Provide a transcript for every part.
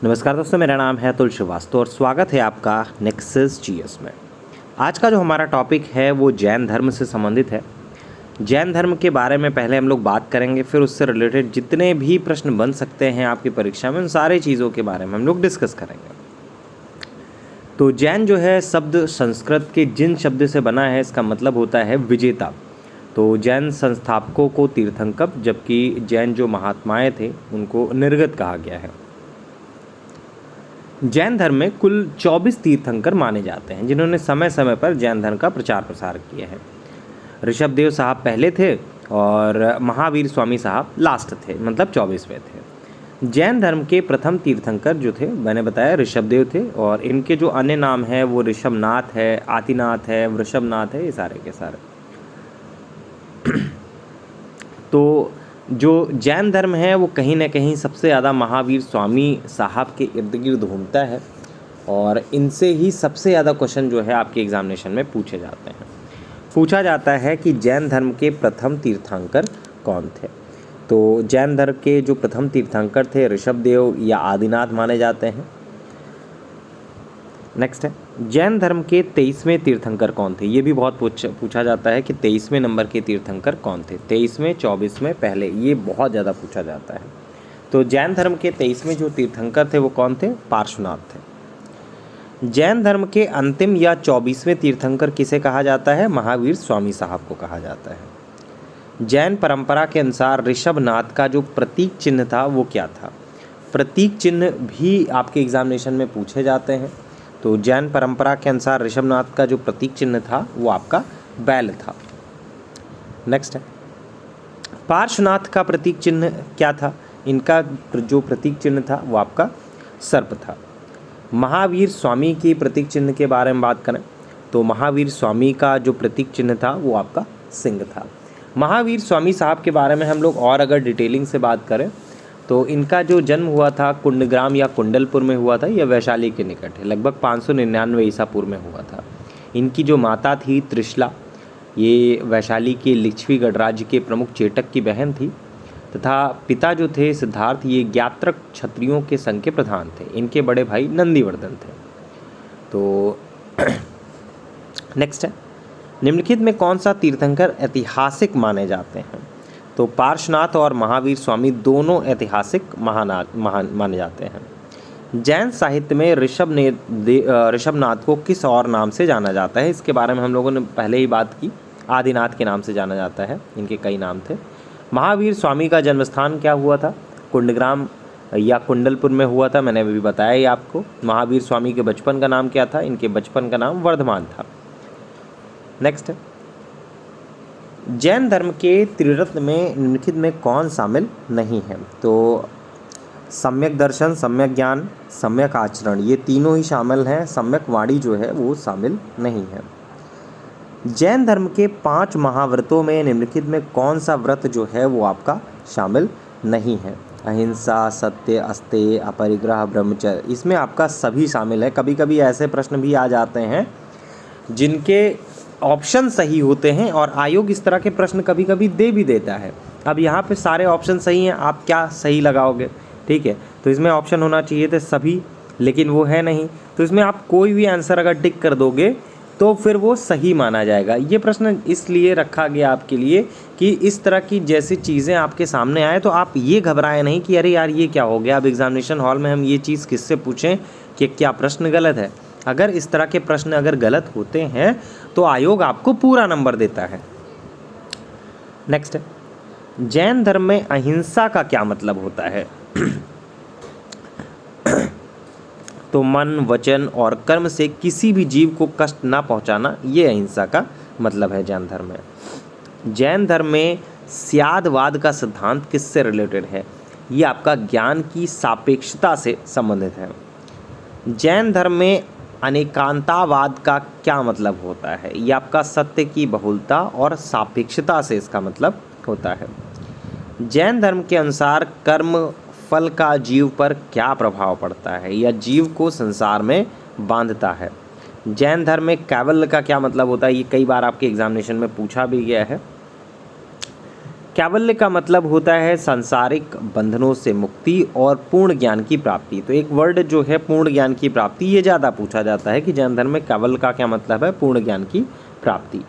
नमस्कार दोस्तों, मेरा नाम है अतुल श्रीवास्तव और स्वागत है आपका नेक्सस जीएस में। आज का जो हमारा टॉपिक है वो जैन धर्म से संबंधित है। जैन धर्म के बारे में पहले हम लोग बात करेंगे, फिर उससे रिलेटेड जितने भी प्रश्न बन सकते हैं आपकी परीक्षा में उन सारे चीज़ों के बारे में हम लोग डिस्कस करेंगे। तो जैन जो है शब्द संस्कृत के जिन शब्द से बना है, इसका मतलब होता है विजेता। तो जैन संस्थापकों को तीर्थंकर, जबकि जैन जो महात्माएँ थे उनको निर्गत कहा गया है। जैन धर्म में कुल 24 तीर्थंकर माने जाते हैं जिन्होंने समय समय पर जैन धर्म का प्रचार प्रसार किया है। ऋषभदेव साहब पहले थे और महावीर स्वामी साहब लास्ट थे, मतलब 24वें थे। जैन धर्म के प्रथम तीर्थंकर जो थे, मैंने बताया ऋषभदेव थे, और इनके जो अन्य नाम हैं वो ऋषभनाथ है, आदिनाथ है, वृषभनाथ है, ये सारे के सारे। तो जो जैन धर्म है वो कहीं ना कहीं सबसे ज़्यादा महावीर स्वामी साहब के इर्द गिर्द घूमता है और इनसे ही सबसे ज़्यादा क्वेश्चन जो है आपके एग्जामिनेशन में पूछे जाते हैं। पूछा जाता है कि जैन धर्म के प्रथम तीर्थंकर कौन थे। तो जैन धर्म के जो प्रथम तीर्थंकर थे ऋषभदेव या आदिनाथ माने जाते हैं। नेक्स्ट है, जैन धर्म के 23वें तीर्थंकर कौन थे। ये भी बहुत पूछा जाता है कि 23वें नंबर के तीर्थंकर कौन थे। 23वें, 24वें, पहले, ये बहुत ज़्यादा पूछा जाता है। तो जैन धर्म के 23वें जो तीर्थंकर थे वो कौन थे? पार्श्वनाथ थे। जैन धर्म के अंतिम या 24वें तीर्थंकर किसे कहा जाता है? महावीर स्वामी साहब को कहा जाता है। जैन परंपरा के अनुसार ऋषभनाथ का जो प्रतीक चिन्ह था वो क्या था? प्रतीक चिन्ह भी आपके एग्जामिनेशन में पूछे जाते हैं। तो जैन परंपरा के अनुसार ऋषभनाथ का जो प्रतीक चिन्ह था वो आपका बैल था। नेक्स्ट है, पार्श्वनाथ का प्रतीक चिन्ह क्या था? इनका जो प्रतीक चिन्ह था वो आपका सर्प था। महावीर स्वामी की प्रतीक चिन्ह के बारे में बात करें तो महावीर स्वामी का जो प्रतीक चिन्ह था वो आपका सिंह था। महावीर स्वामी साहब के बारे में हम लोग और अगर डिटेलिंग से बात करें तो इनका जो जन्म हुआ था कुंडग्राम या कुंडलपुर में हुआ था, यह वैशाली के निकट है, लगभग 599 ईसा पूर्व में हुआ था। इनकी जो माता थी त्रिशला, ये वैशाली के लिच्छवीगढ़ राज्य के प्रमुख चेटक की बहन थी, तथा पिता जो थे सिद्धार्थ, ये ज्ञात्रक क्षत्रियों के संघ के प्रधान थे। इनके बड़े भाई नंदीवर्धन थे। तो नेक्स्ट है, निम्नलिखित में कौन सा तीर्थंकर ऐतिहासिक माने जाते हैं? तो पार्श्वनाथ और महावीर स्वामी दोनों ऐतिहासिक महान माने जाते हैं। जैन साहित्य में ऋषभनाथ को किस और नाम से जाना जाता है? इसके बारे में हम लोगों ने पहले ही बात की। आदिनाथ के नाम से जाना जाता है, इनके कई नाम थे। महावीर स्वामी का जन्मस्थान क्या हुआ था? कुंडग्राम या कुंडलपुर में हुआ था, मैंने अभी बताया ही आपको। महावीर स्वामी के बचपन का नाम क्या था? इनके बचपन का नाम वर्धमान था। नेक्स्ट है, जैन धर्म के त्रिरत्न में निम्नलिखित में कौन शामिल नहीं है? तो सम्यक दर्शन, सम्यक ज्ञान, सम्यक आचरण, ये तीनों ही शामिल हैं। सम्यक वाणी जो है वो शामिल नहीं है। जैन धर्म के 5 महाव्रतों में निम्नलिखित में कौन सा व्रत जो है वो आपका शामिल नहीं है? अहिंसा, सत्य, अस्तेय, अपरिग्रह, ब्रह्मचर्य, इसमें आपका सभी शामिल है। कभी कभी ऐसे प्रश्न भी आ जाते हैं जिनके ऑप्शन सही होते हैं और आयोग इस तरह के प्रश्न कभी कभी दे भी देता है। अब यहाँ पे सारे ऑप्शन सही हैं, आप क्या सही लगाओगे? ठीक है, तो इसमें ऑप्शन होना चाहिए थे सभी, लेकिन वो है नहीं। तो इसमें आप कोई भी आंसर अगर टिक कर दोगे तो फिर वो सही माना जाएगा। ये प्रश्न इसलिए रखा गया आपके लिए कि इस तरह की जैसी चीज़ें आपके सामने आए तो आप ये घबराएं नहीं कि अरे यार ये क्या हो गया, अब एग्जामिनेशन हॉल में हम ये चीज़ किससे पूछें कि क्या प्रश्न गलत है। अगर इस तरह के प्रश्न अगर गलत होते हैं तो आयोग आपको पूरा नंबर देता है। नेक्स्ट है, जैन धर्म में अहिंसा का क्या मतलब होता है? तो मन, वचन और कर्म से किसी भी जीव को कष्ट ना पहुंचाना, ये अहिंसा का मतलब है जैन धर्म में। जैन धर्म में स्यादवाद का सिद्धांत किससे रिलेटेड है? ये आपका ज्ञान की सापेक्षता से संबंधित है। जैन धर्म में अनेकांतावाद का क्या मतलब होता है? ये आपका सत्य की बहुलता और सापेक्षता से इसका मतलब होता है। जैन धर्म के अनुसार कर्म फल का जीव पर क्या प्रभाव पड़ता है या जीव को संसार में बांधता है? जैन धर्म में कैवल्य का क्या मतलब होता है? ये कई बार आपके एग्जामिनेशन में पूछा भी गया है। कैवल्य का मतलब होता है सांसारिक बंधनों से मुक्ति और पूर्ण ज्ञान की प्राप्ति। तो एक वर्ड जो है पूर्ण ज्ञान की प्राप्ति, ये ज़्यादा पूछा जाता है कि जैन धर्म में कैवल्य का क्या मतलब है, पूर्ण ज्ञान की प्राप्ति।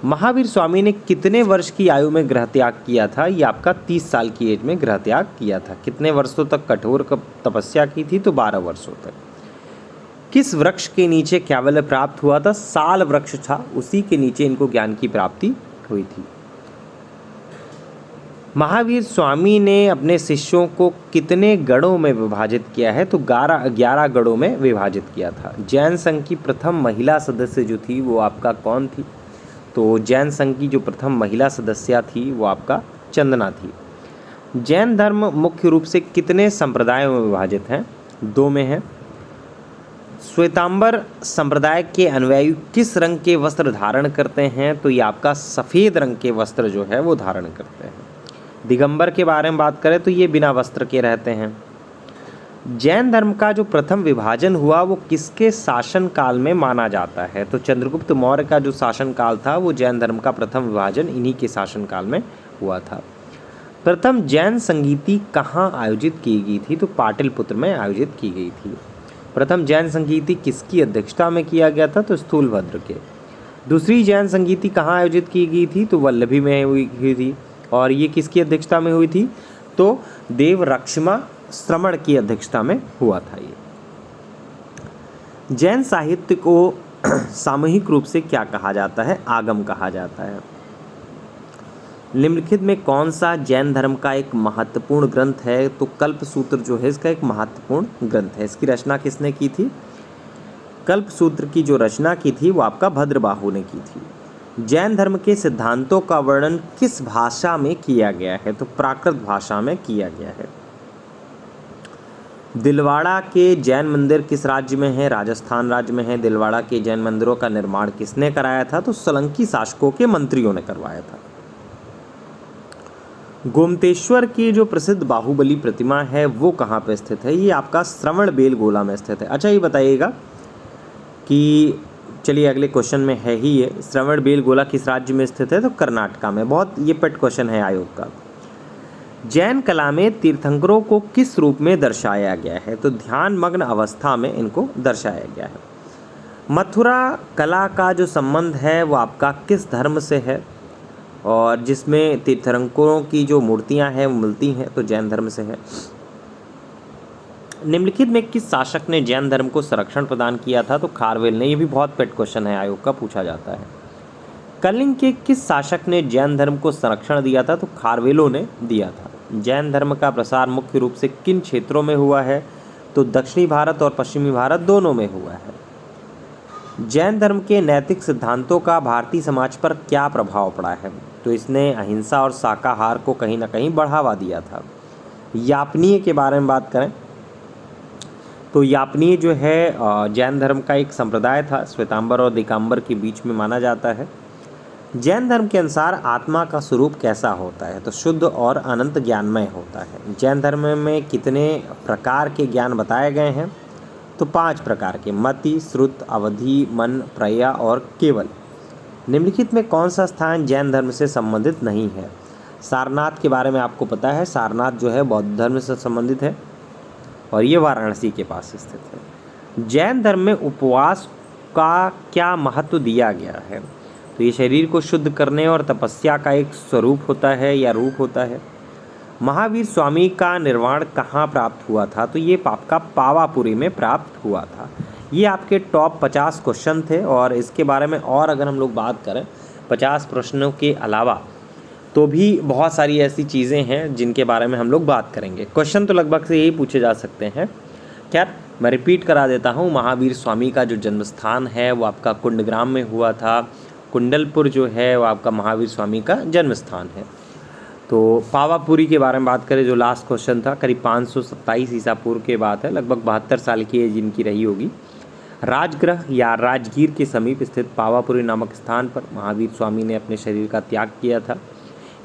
महावीर स्वामी ने कितने वर्ष की आयु में गृह त्याग किया था? ये आपका 30 साल की एज में गृह त्याग किया था। कितने वर्षों तक कठोर तपस्या की थी? तो 12 वर्षों तक। किस वृक्ष के नीचे कैवल्य प्राप्त हुआ था? साल वृक्ष था, उसी के नीचे इनको ज्ञान की प्राप्ति हुई थी। महावीर स्वामी ने अपने शिष्यों को कितने गणों में विभाजित किया है? तो 11 गणों में विभाजित किया था। जैन संघ की प्रथम महिला सदस्य जो थी वो आपका कौन थी? तो जैन संघ की जो प्रथम महिला सदस्य थी वो आपका चंदना थी। जैन धर्म मुख्य रूप से कितने संप्रदायों में विभाजित हैं? 2 में है। श्वेतांबर संप्रदाय के अनुयायी किस रंग के वस्त्र धारण करते हैं? तो ये आपका सफ़ेद रंग के वस्त्र जो है वो धारण करते हैं। दिगंबर के बारे में बात करें तो ये बिना वस्त्र के रहते हैं। जैन धर्म का जो प्रथम विभाजन हुआ वो किसके शासन काल में माना जाता है? तो चंद्रगुप्त मौर्य का जो शासन काल था वो जैन धर्म का प्रथम विभाजन इन्हीं के शासन काल में हुआ था। प्रथम जैन संगीति कहाँ आयोजित की गई थी? तो पाटलिपुत्र में आयोजित की गई थी। प्रथम जैन संगीति किसकी अध्यक्षता में किया गया था? तो स्थूलभद्र के। दूसरी जैन संगीति कहाँ आयोजित की गई थी? तो वल्लभी में हुई थी। और ये किसकी अध्यक्षता में हुई थी? तो देवरक्षमा श्रमण की अध्यक्षता में हुआ था। ये जैन साहित्य को सामूहिक रूप से क्या कहा जाता है? आगम कहा जाता है। निम्नलिखित में कौन सा जैन धर्म का एक महत्वपूर्ण ग्रंथ है? तो कल्पसूत्र जो है इसका एक महत्वपूर्ण ग्रंथ है। इसकी रचना किसने की थी? कल्पसूत्र की जो रचना की थी वो आपका भद्रबाहु ने की थी। जैन धर्म के सिद्धांतों का वर्णन किस भाषा में किया गया है? तो प्राकृत भाषा में किया गया है। दिलवाड़ा के जैन मंदिर किस राज्य में है? राजस्थान राज्य में है। दिलवाड़ा के जैन मंदिरों का निर्माण किसने कराया था? तो सोलंकी शासकों के मंत्रियों ने करवाया था। गोमतेश्वर की जो प्रसिद्ध बाहुबली प्रतिमा है वो कहाँ पे स्थित है? ये आपका श्रवणबेलगोला में स्थित है। अच्छा, ये बताइएगा कि चलिए अगले क्वेश्चन में है ही ये, श्रवणबेलगोला किस राज्य में स्थित है? तो कर्नाटका में। बहुत ये पेट क्वेश्चन है आयोग का। जैन कला में तीर्थंकरों को किस रूप में दर्शाया गया है? तो ध्यान मग्न अवस्था में इनको दर्शाया गया है। मथुरा कला का जो संबंध है वो आपका किस धर्म से है? और जिसमें तीर्थंकरों की जो मूर्तियां हैं वो मिलती हैं, तो जैन धर्म से है। निम्नलिखित में किस शासक ने जैन धर्म को संरक्षण प्रदान किया था? तो खारवेल ने। ये भी बहुत पेट क्वेश्चन है आयोग का, पूछा जाता है। कलिंग के किस शासक ने जैन धर्म को संरक्षण दिया था? तो खारवेलों ने दिया था। जैन धर्म का प्रसार मुख्य रूप से किन क्षेत्रों में हुआ है? तो दक्षिणी भारत और पश्चिमी भारत दोनों में हुआ है। जैन धर्म के नैतिक सिद्धांतों का भारतीय समाज पर क्या प्रभाव पड़ा है? तो इसने अहिंसा और शाकाहार को कहीं ना कहीं बढ़ावा दिया था। यापनीय के बारे में बात करें तो यापनीय जो है जैन धर्म का एक संप्रदाय था, श्वेतांबर और दिगंबर के बीच में माना जाता है। जैन धर्म के अनुसार आत्मा का स्वरूप कैसा होता है? तो शुद्ध और अनंत ज्ञानमय होता है। जैन धर्म में कितने प्रकार के ज्ञान बताए गए हैं? तो 5 प्रकार के, मति, श्रुत, अवधि, मन, प्रया और केवल। निम्नलिखित में कौन सा स्थान जैन धर्म से संबंधित नहीं है? सारनाथ के बारे में आपको पता है, सारनाथ जो है बौद्ध धर्म से संबंधित है और ये वाराणसी के पास स्थित है। जैन धर्म में उपवास का क्या महत्व दिया गया है? तो ये शरीर को शुद्ध करने और तपस्या का एक स्वरूप होता है या रूप होता है। महावीर स्वामी का निर्वाण कहाँ प्राप्त हुआ था? तो ये आपका पावापुरी में प्राप्त हुआ था। ये आपके टॉप 50 क्वेश्चन थे और इसके बारे में और अगर हम लोग बात करें 50 प्रश्नों के अलावा तो भी बहुत सारी ऐसी चीज़ें हैं जिनके बारे में हम लोग बात करेंगे। क्वेश्चन तो लगभग से यही पूछे जा सकते हैं। खैर मैं रिपीट करा देता हूँ, महावीर स्वामी का जो जन्म स्थान है वो आपका कुंडग्राम में हुआ था। कुंडलपुर जो है वो आपका महावीर स्वामी का जन्म स्थान है। तो पावापुरी के बारे में बात करें, जो लास्ट क्वेश्चन था, करीब 527 ईसा पूर्व के बात है, लगभग 72 साल की एज इनकी रही होगी। राजगृह या राजगीर के समीप स्थित पावापुरी नामक स्थान पर महावीर स्वामी ने अपने शरीर का त्याग किया था।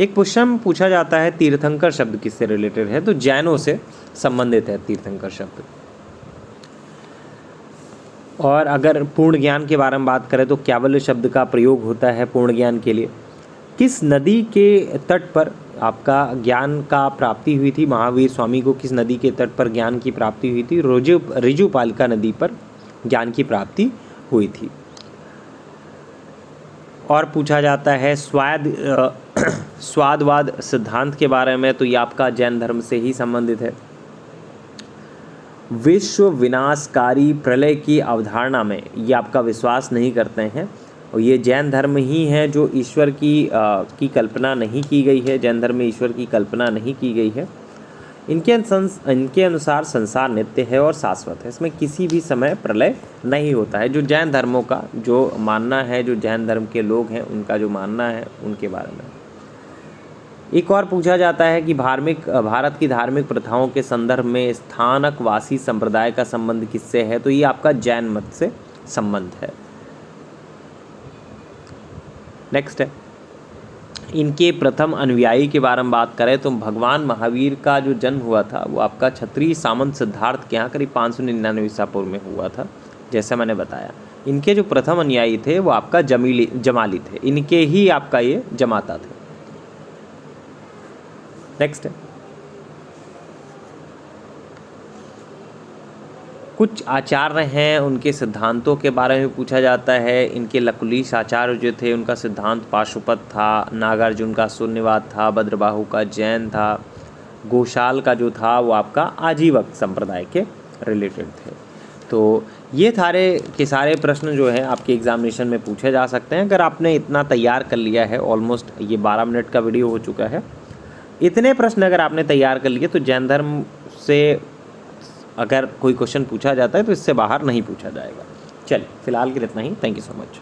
एक क्वेश्चन पूछा जाता है तीर्थंकर शब्द किससे रिलेटेड है? तो जैनों से संबंधित है तीर्थंकर शब्द। और अगर पूर्ण ज्ञान के बारे में बात करें तो कैवल्य शब्द का प्रयोग होता है पूर्ण ज्ञान के लिए। किस नदी के तट पर आपका ज्ञान का प्राप्ति हुई थी? महावीर स्वामी को किस नदी के तट पर ज्ञान की प्राप्ति हुई थी? ऋजुपालिका नदी पर ज्ञान की प्राप्ति हुई थी। और पूछा जाता है स्वादवाद सिद्धांत के बारे में, तो ये आपका जैन धर्म से ही संबंधित है। विश्व विनाशकारी प्रलय की अवधारणा में ये आपका विश्वास नहीं करते हैं, और ये जैन धर्म ही है जो ईश्वर की कल्पना नहीं की गई है। जैन धर्म में ईश्वर की कल्पना नहीं की गई है। इनके अनुसार संसार नित्य है और शाश्वत है, इसमें किसी भी समय प्रलय नहीं होता है। जो जैन धर्मों का जो मानना है, जो जैन धर्म के लोग हैं उनका जो मानना है उनके बारे में। एक और पूछा जाता है कि भारत की धार्मिक प्रथाओं के संदर्भ में स्थानकवासी संप्रदाय का संबंध किससे है? तो ये आपका जैन मत से संबंध है। नेक्स्ट है, इनके प्रथम अनुयायी के बारे में बात करें तो भगवान महावीर का जो जन्म हुआ था वो आपका क्षत्रिय सामंत सिद्धार्थ के यहाँ करीब 599 ईसा पूर्व में हुआ था, जैसे मैंने बताया। इनके जो प्रथम अनुयायी थे वो आपका जमाली थे, इनके ही आपका ये जमाता थे। नेक्स्ट है, कुछ आचार्य हैं उनके सिद्धांतों के बारे में पूछा जाता है। इनके लकुलिश आचार्य जो थे उनका सिद्धांत पाशुपत था, नागार्जुन का शून्यवाद था, भद्रबाहु का जैन था, घोषाल का जो था वो आपका आजीवक संप्रदाय के रिलेटेड थे। तो ये सारे प्रश्न जो है आपके एग्जामिनेशन में पूछे जा सकते हैं। अगर आपने इतना तैयार कर लिया है, ऑलमोस्ट ये 12 मिनट का वीडियो हो चुका है, इतने प्रश्न अगर आपने तैयार कर लिए तो जैन धर्म से अगर कोई क्वेश्चन पूछा जाता है तो इससे बाहर नहीं पूछा जाएगा। चलिए फिलहाल के लिए इतना ही। Thank you so much.